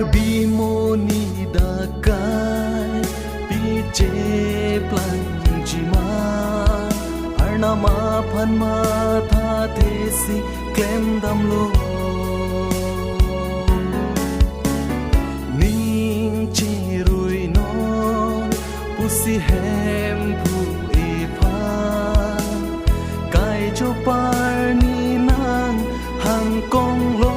bimoni dakai piche planjima arnama phanma tha thesi klem damlo ning chirui non pusi hem phu e phan kai cho par ni nang hang kong lo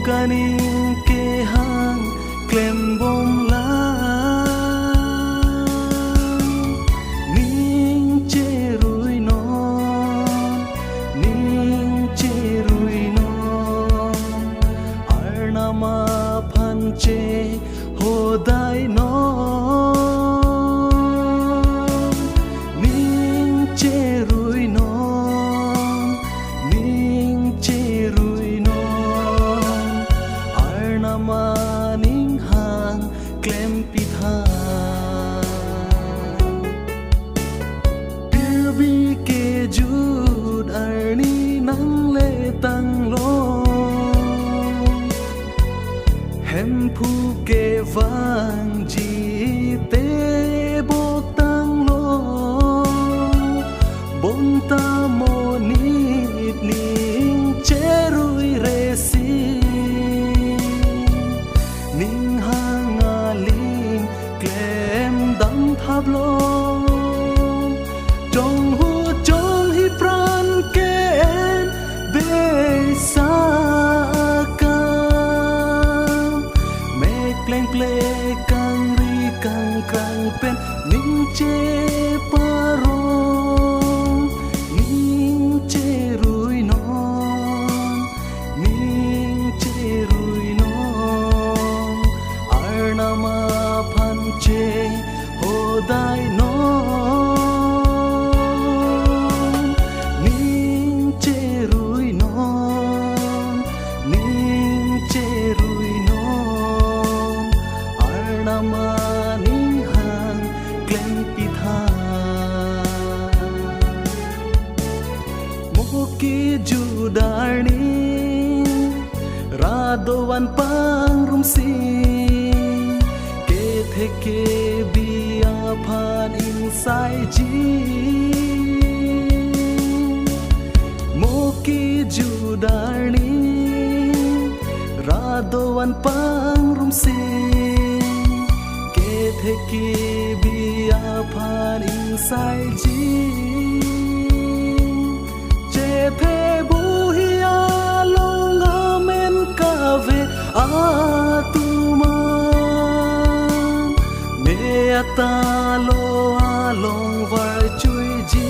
ganing ke hang klem bom la ning che rui non arnama phan che ho dai non ning che rui non maning hang klem pitha pilbi ke jud arni nang le tang lo hem phu ke vang ji te bok tang lo bom ta mo ni ning che rui re si ning hang aling klem dam thap lo jong hu jong hi pran ken be sa ka me kleng ple kang ri kang krang pen ning che parong ning che rui non ning che rui non arnama phan che ho dai non ning che rui non arnama ning hang klem pitha moki judarni radowan pangrum si theke bia phan insai ji moki judarni radowan pangrum si ke theke bia phan insai ji che the bu hiya longa men ka ve a tuma ta lo a long var chui ji